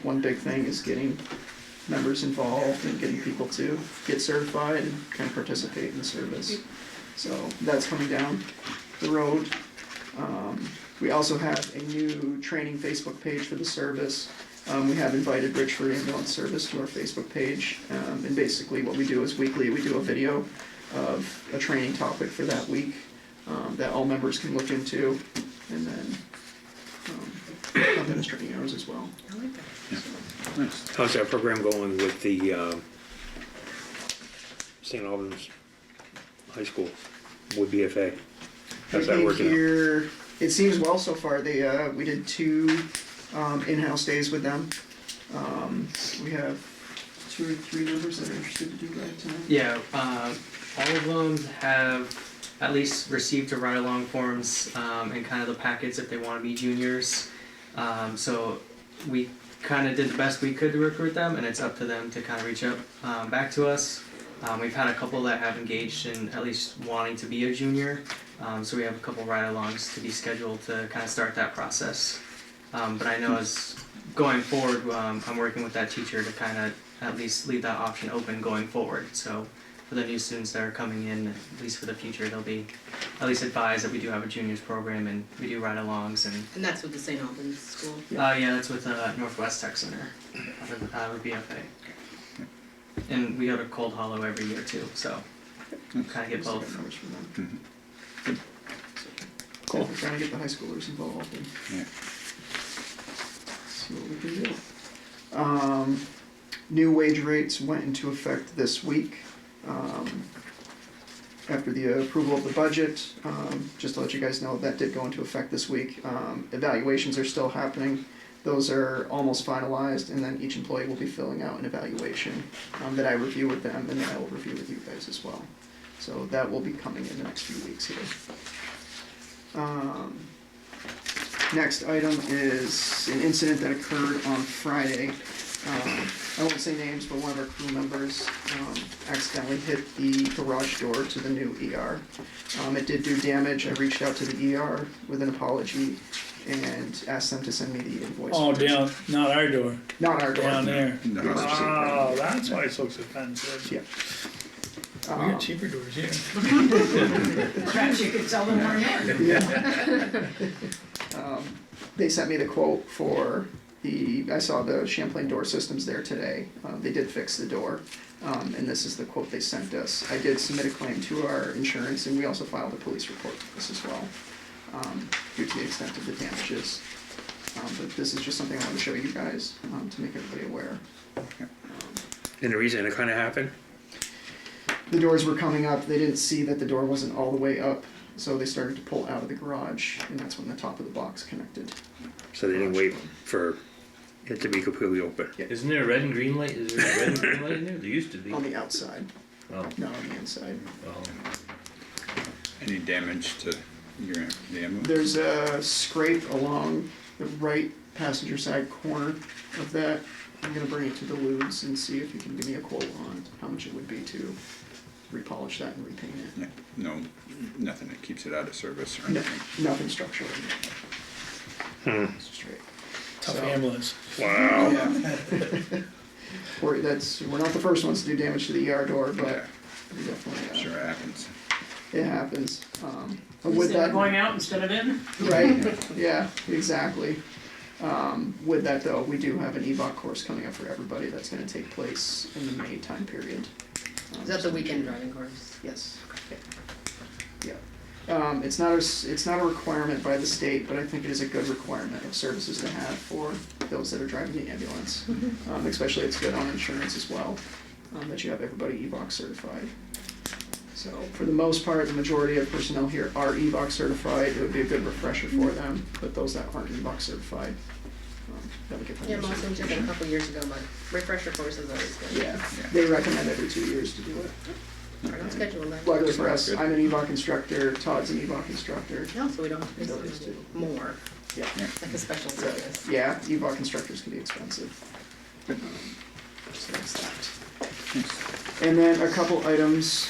One big thing is getting members involved and getting people to get certified and kind of participate in the service. So that's coming down the road. We also have a new training Facebook page for the service. We have invited Richford Ambulance Service to our Facebook page, and basically what we do is weekly we do a video of a training topic for that week that all members can look into, and then have training hours as well. I like that. Nice. How's that program going with the St. Albans High School with BFA? How's that working out? Here, it seems well so far. We did 2 in-house days with them. We have 2 or 3 members that are interested to do that tonight. Yeah, all of them have at least received the ride-along forms and kind of the packets if they want to be juniors. So we kind of did the best we could to recruit them, and it's up to them to kind of reach out back to us. We've had a couple that have engaged in at least wanting to be a junior, so we have a couple ride-alongs to be scheduled to kind of start that process. But I know as going forward, I'm working with that teacher to kind of at least leave that option open going forward. So for the new students that are coming in, at least for the future, they'll be at least advised that we do have a juniors program and we do ride-alongs and. And that's with the St. Albans School. Yeah, that's with Northwest Tech Center, with BFA. And we go to Cold Hollow every year too, so kind of get Still both. got numbers for them. Cool. We're trying to get the high schoolers involved and Yeah. see what we can do. New wage rates went into effect this week. After the approval of the budget, just to let you guys know, that did go into effect this week. Evaluations are still happening. Those are almost finalized, and then each employee will be filling out an evaluation that I review with them, and then I will review with you guys as well. So that will be coming in the next few weeks here. Next item is an incident that occurred on Friday. I won't say names, but one of our crew members accidentally hit the garage door to the new ER. It did do damage. I reached out to the ER with an apology and asked them to send me the invoice. Oh, down, not our door, Not our door. down there. No, Oh, that's why it's looks expensive. Yeah. We got cheaper doors here. Perhaps you could sell them more yard. They sent me the quote for I saw the Champlain door systems there today. They did fix the door, and this is the quote they sent us. I did submit a claim to our insurance, and we also filed a police report for this as well, due to the extent of the damages. But this is just something I want to show you guys, to make everybody aware. And the reason it kind of happened? The doors were coming up, they didn't see that the door wasn't all the way up, so they started to pull out of the garage, and that's when the top of the box connected. So they didn't wait for it to be completely open. Isn't there a red and green light? Is there a red and green light in there? There used to be. On the outside, Oh, not on the inside. well. Any damage to the ambulance? There's a scrape along the right passenger side corner of that. I'm gonna bring it to the Ludes and see if you can give me a quote on how much it would be to repolish that and repaint it. Yeah, no, nothing that keeps it out of service or No, anything. nothing structural. It's straight. Tough So, ambulance. Wow. Yeah. We're not the first ones to do damage to the ER door, but Yeah, we definitely, sure it happens. it happens. Is With it that, going out instead of in? right, yeah, exactly. With that though, we do have an EVOC course coming up for everybody that's gonna take place in the May time period. Is that the weekend driving course? Yes. Yeah. It's not a requirement by the state, but I think it is a good requirement of services to have for those that are driving the ambulance. Especially it's good on insurance as well, that you have everybody EVOC certified. So for the most part, the majority of personnel here are EVOC certified. It would be a good refresher for them, but those that aren't EVOC certified, that would get them. Yeah, most of them took it a couple years ago, but refresher course is always good. Yeah, they recommend every 2 years to do it. We're not scheduling that. Luckily for us, I'm an EVOC instructor, Todd's an EVOC instructor. No, so we don't have to pay Those somebody two. more, Yeah. like a special service. Yeah, EVOC instructors can be expensive. So that's that. And then a couple items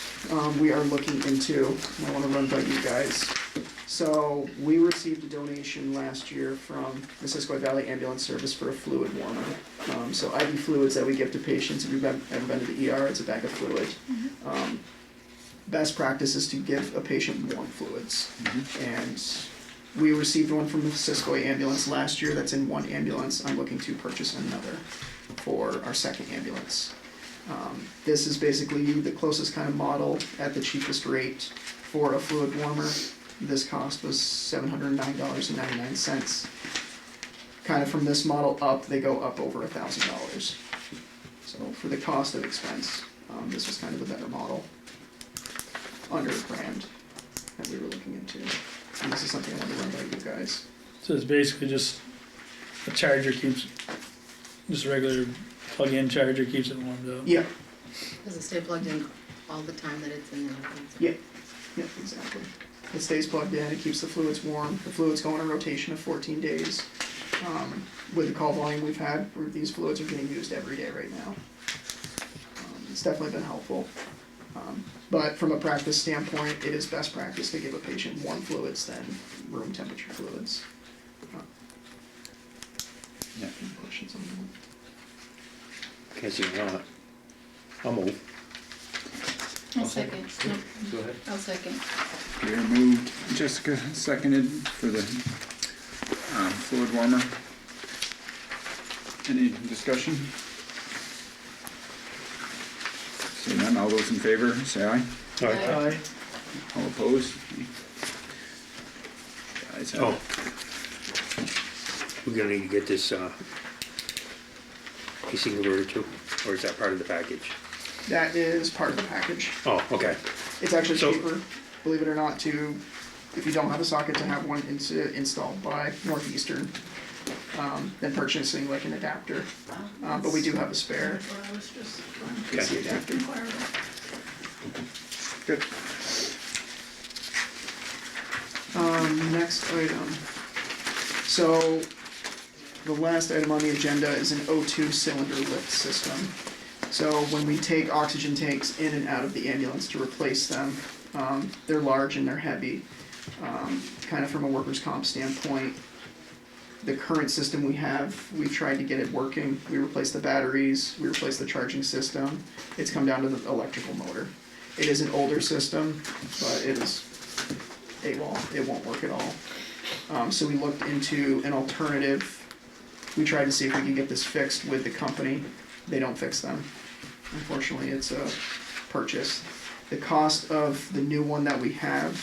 we are looking into, and I wanna run by you guys. So, we received a donation last year from the Missisquoi Valley Ambulance Service for a fluid warmer. So IV fluids that we give to patients, if you've ever been to the ER, it's a bag of fluid. Best practice is to give a patient warm fluids. And we received one from the Missisquoi ambulance last year, that's in one ambulance. I'm looking to purchase another for our second ambulance. This is basically the closest kind of model at the cheapest rate for a fluid warmer. This cost was $709.99. Kind of from this model up, they go up over $1,000. So for the cost of expense, this was kind of a better model. Under $1,000 that we were looking into. And this is something I want to run by you guys. So it's basically just a charger keeps, just a regular plug-in charger keeps it warmed up. Yeah, Does it stay plugged in all the time that it's in there? yeah, yeah, exactly. It stays plugged in, it keeps the fluids warm. The fluids go on a rotation of 14 days. With the call volume we've had, these fluids are getting used every day right now. It's definitely been helpful. But from a practice standpoint, it is best practice to give a patient warm fluids than room temperature fluids. Yeah. Any questions on that? Can't see why. I'll move. I'll second. Nope. Go ahead. I'll second. Gary moved, Jessica seconded for the fluid warmer. Any discussion? Seeing none, all those in favor, say aye. All right. Aye. All opposed? Ayes have Oh. it. We're gonna need to get this, AC converter too, or is that part of the package? That is part of the package. Oh, okay. It's actually So- cheaper, believe it or not, if you don't have a socket, to have one installed by Northeastern, than purchasing like an adapter. But we do have a spare That's what I was just AC adapter. inquiring. Good. Next item. So, the last item on the agenda is an O2 cylinder lift system. So when we take oxygen tanks in and out of the ambulance to replace them, they're large and they're heavy. Kind of from a workers' comp standpoint, the current system we have, we've tried to get it working. We replaced the batteries, we replaced the charging system. It's come down to the electrical motor. It is an older system, but it won't work at all. So we looked into an alternative. We tried to see if we could get this fixed with the company. They don't fix them. Unfortunately, it's a purchase. The cost of the new one that we have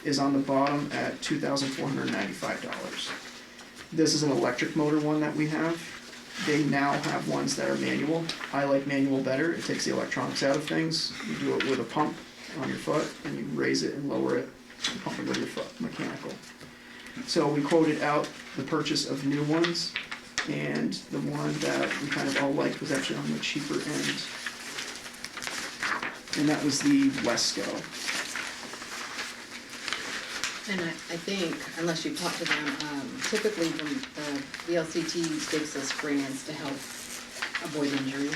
is on the bottom at $2,495. This is an electric motor one that we have. They now have ones that are manual. I like manual better. It takes the electronics out of things. You do it with a pump on your foot and you raise it and lower it, pumping with your foot, mechanical. So we quoted out the purchase of new ones, and the one that we kind of all liked was actually on the cheaper end. And that was the Wesco. And I think, unless you talk to them, typically from the VLCT gives us grants to help avoid injury.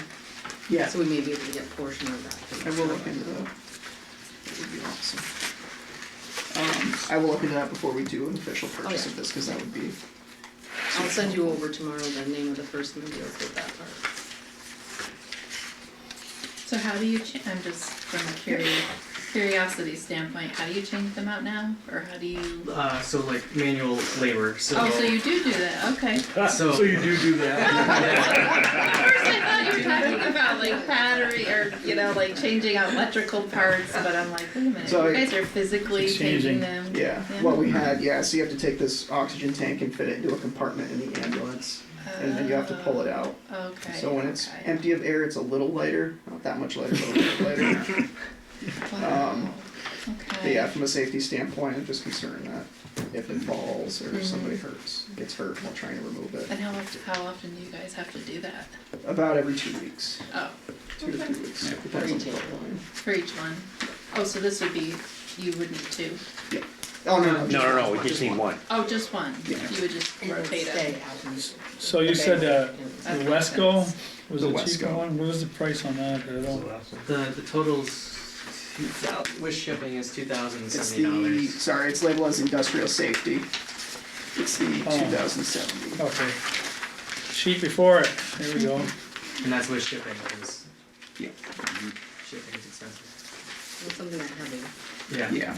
Yeah, So we may be able to get a portion of that. I will look into that. That would be awesome. I will look into that before we do an official purchase of this, because that would be. I'll send you over tomorrow the name of the person who deals with that part. So how do you I'm just from a curiosity standpoint, how do you change them out now? Or how do you? So like manual labor, so. Oh, so you do that, okay. So you do that. At first I thought you were talking about like battery or, like changing out electrical parts, but I'm like, wait a minute, So you guys are physically changing them? Yeah, what we had, so you have to take this oxygen tank and fit it into a compartment in the ambulance, and then you have to pull it out. Okay. So when it's okay. empty of air, it's a little lighter, not that much lighter, but a little lighter. Wow. But Okay. yeah, from a safety standpoint, I'm just concerned that if it falls or somebody gets hurt while trying to remove it. And how often do you guys have to do that? About every 2 weeks, Oh, 2 to 3 weeks, Yeah. depends on the pipeline. for each one? Oh, so this would be, you would need two? Oh, no, No, we just need one. Oh, just one? Yeah. You would just And it would rotate stay it? out in So you said, the That Wesco was The the cheaper Wesco. one? What was the price on that? I don't. the totals with shipping is $2,070. it's labeled as industrial safety. It's the Oh. 2070. Okay. Sheet before it, there we go. And that's with shipping, because Yeah. shipping is expensive. It's something that heavy. Yeah.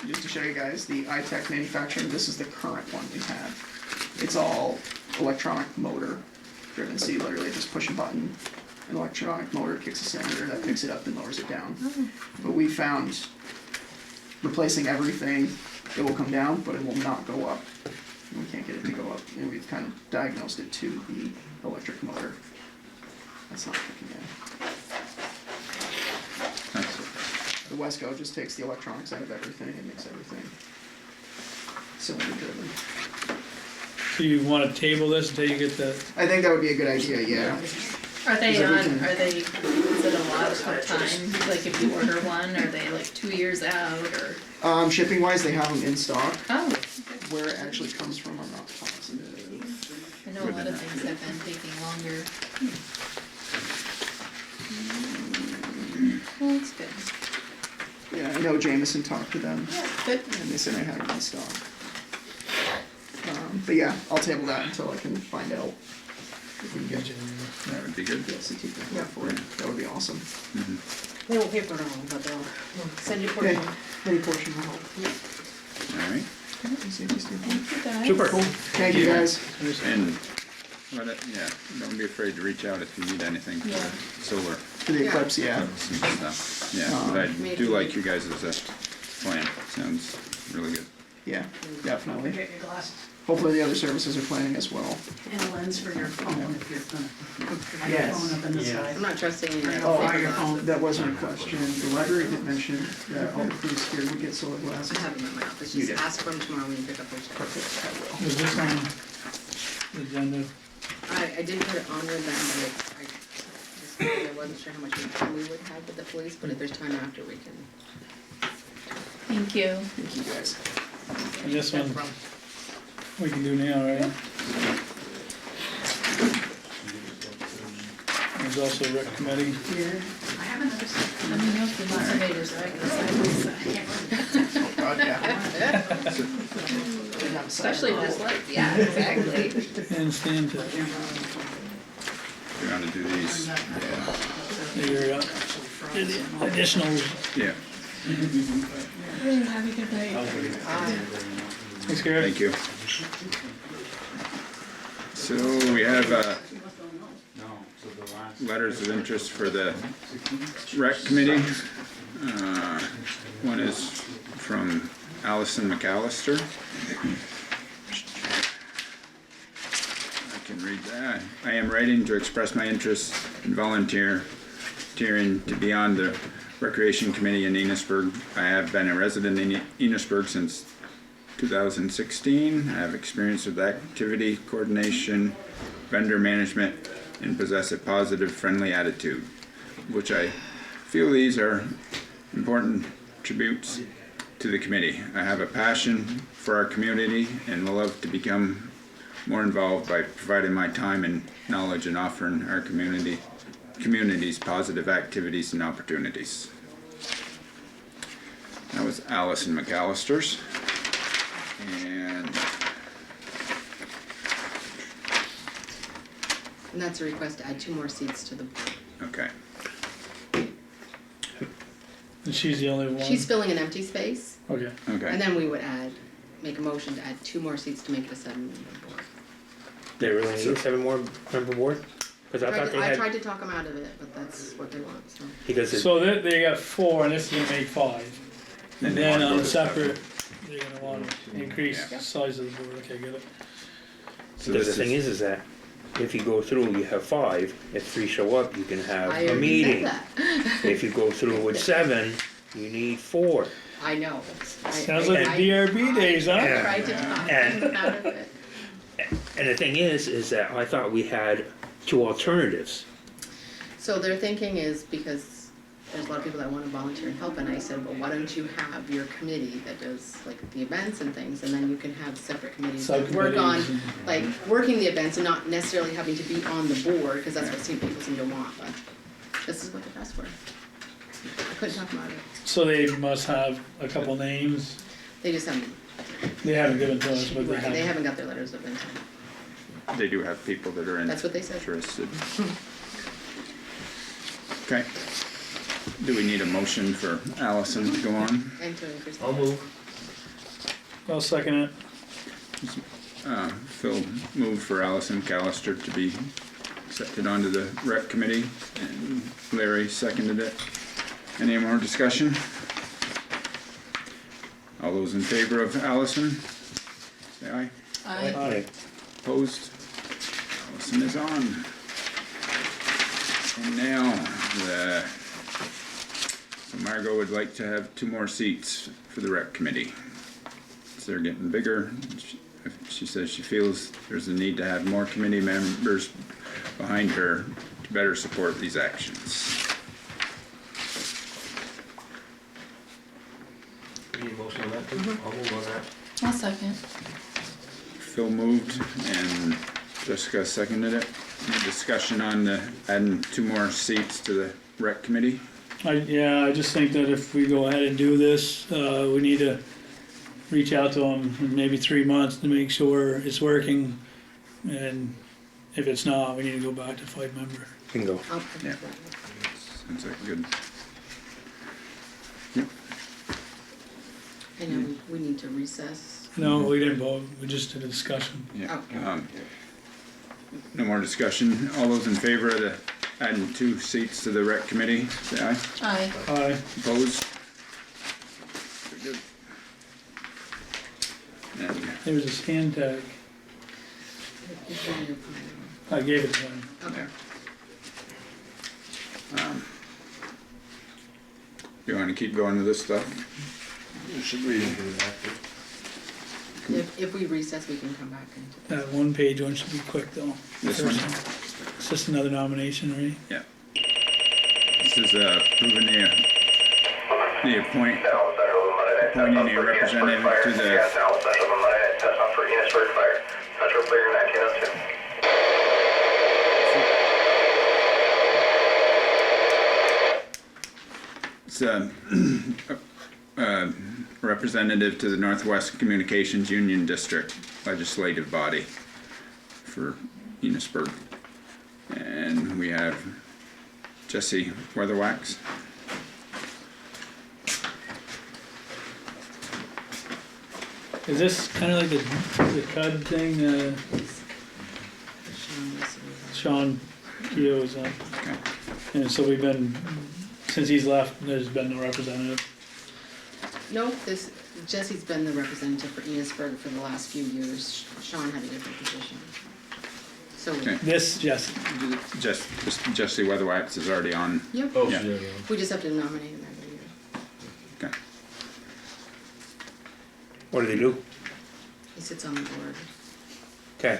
Just to show you guys the iTech manufacturing, this is the current one we have. It's all electronic motor driven, so you literally just push a button, an electronic motor kicks a cylinder that picks it up and lowers it down. But we found replacing everything, it will come down, but it will not go up. We can't get it to go up, and we've kind of diagnosed it to the electric motor. That's not kicking in. The Wesco just takes the electronics out of everything and makes everything cylinder driven. So you wanna table this until you get the, I think that would be a good idea, yeah. Are they Is it we on, can- is it a lot of time? Like if you order one, are they like 2 years out or? Shipping wise, they have them in stock. Oh, Where it actually comes from, I'm not positive. I know a lot of things have been taking longer. Well, that's good. Yeah, I know Jameson talked to them, Good. and they said I had it in stock. But yeah, I'll table that until I can find out if we can get That would be good. the LCT grant for it. That would be awesome. They won't pay for it all, but they'll send you a Okay, portion. any portion will help. Alright, Safety standpoint. Thank you guys. Super. Thank you guys. and, don't be afraid to reach out if you need anything Yeah. for solar For the eclipse, yeah. stuff. Yeah, but I do like you guys' plan, sounds really good. Yeah, definitely. Get your glasses Hopefully the other services are planning as well. and a lens for your phone if you're gonna have your Yes. phone up in the Yeah. sky. I'm not trusting any of Oh, the your glasses. phone. That was my question. The library did mention that all the police here would get solar glasses. I have them in my office, You just did. ask for them tomorrow when you pick up your check. Perfect, I will. was this on the agenda? I didn't put it on with them, but I wasn't sure how much time we would have with the police, but if there's time after, we can. Thank you. Thank you guys. And this one, we can do now, right? There's also rec committee. I have another set. Let me know if you want somebody to write this. God, yeah. Especially this light, yeah, exactly. And stand to, You wanna do these? your additional, Yeah, Have a good night. thanks, Gary. thank you. So we have, letters of interest for the rec committee. One is from Allison McAllister. I can read that. I am writing to express my interest in volunteering to be on the Recreation Committee in Enosburgh. I have been a resident in Enosburgh since 2016. I have experience with activity coordination, vendor management, and possess a positive, friendly attitude, which I feel these are important tributes to the committee. I have a passion for our community and will love to become more involved by providing my time and knowledge and offering our communities positive activities and opportunities. That was Allison McAllister's. And that's a request to add 2 more seats to the board. Okay, And she's the only one? She's filling an empty space, Okay. okay. and then we would make a motion to add 2 more seats to make it a 7-member board. They really need a 7 more member board? Cause I thought they I had, tried to talk them out of it, but that's what they want, so. because it, So they got 4 and this is gonna make 5. And they then wanna go on to separate, they're gonna wanna increase Yeah. the size of the board, okay, get it? So because the this thing is that if you go through, you have 5, if 3 show up, you can have I a already meeting. said that. If you go through with 7, you need 4. I know. Sounds like the DRB days, huh? I tried to talk And- them out of it. And the thing is that I thought we had 2 alternatives. So their thinking is, because there's a lot of people that wanna volunteer and help, and I said, well, why don't you have your committee that does like the events and things, and then you can have separate committees that work on, Subcommittees and- like, working the events and not necessarily having to be on the board, cause that's what people seem to want, but this is what the best were. I couldn't talk about it. So they must have a couple names, They just haven't, they haven't given to us, but they have. they haven't got their letters of intent. They do have people that are That's what they said. interested. Okay. Do we need a motion for Allison to go on? And to increase the- I'll move. I'll second it. Phil moved for Allison McAllister to be accepted onto the rec committee, and Larry seconded it. Any more discussion? All those in favor of Allison, say aye. Aye. Opposed? Allison is on. And now, so Margot would like to have 2 more seats for the rec committee. So they're getting bigger. She says she feels there's a need to have more committee members behind her to better support these actions. Need a motion on that too? I'll move on that. I'll second. Phil moved and Jessica seconded it. Any discussion on adding 2 more seats to the rec committee? I just think that if we go ahead and do this, we need to reach out to them in maybe 3 months to make sure it's working. And if it's not, we need to go back to 5-member. Bingo. I'll put Yeah. that. Sounds like good. I know, we need to recess. No, we didn't vote, we just did a discussion. Yeah. Oh. No more discussion. All those in favor of adding 2 seats to the rec committee, say aye. Aye. Aye. Opposed? Very good. And There was a scan tag, It's in your file. I gave it to him. Okay. you wanna keep going with this stuff? Should we? If we recess, we can come back and. That 1-page one should be quick though. This one? It's just another nomination, right? Yeah. This is approving the appointing a representative to the for Enosburgh Fire. Central Clear 1902. it's representative to the Northwest Communications Union District legislative body for Enosburgh. And we have Jesse Weatherwax. Is this kinda like the CUD thing, Sean Keogh's on? Okay. And so we've been, since he's left, there's been no representative. No, Jesse's been the representative for Enosburgh for the last few years. Sean had a different position. So, Okay. This, Jesse, Jesse Weatherwax is already on. yep, Oh, Yeah. we just have to nominate him every year. Okay. What do they do? He sits on the board. Okay.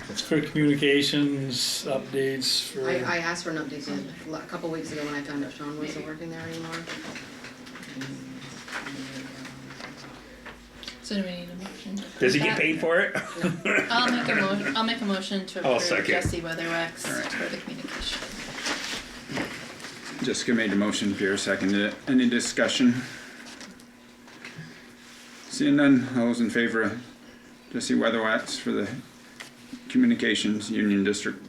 It's for communications, updates for. I asked for an update a couple weeks ago when I found out Sean wasn't working there anymore. So do we need a motion? to Does he approve get that? paid for it? I'll make a motion to I'll approve second. Jesse Weatherwax Alright. for the communication. Jessica made the motion, Pierre seconded it. Any discussion? Seeing none, all those in favor of Jesse Weatherwax for the Communications Union District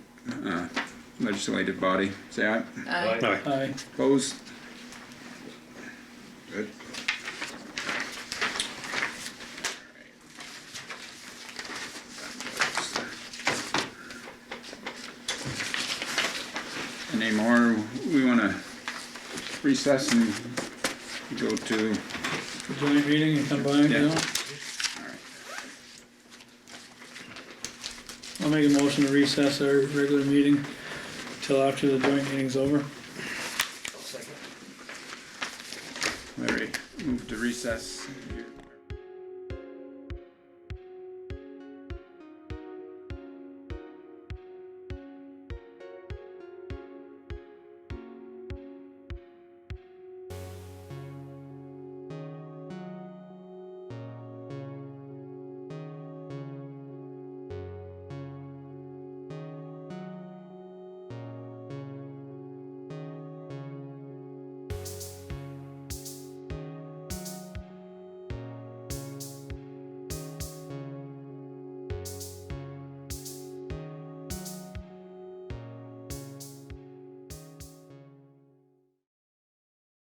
legislative body, say aye. Aye. Aye. Aye. Opposed? Good. Any more, we wanna recess and go to, Joint meeting and come by and Yeah. do it. alright, I'll make a motion to recess our regular meeting till after the joint meeting's over. Larry, move to recess.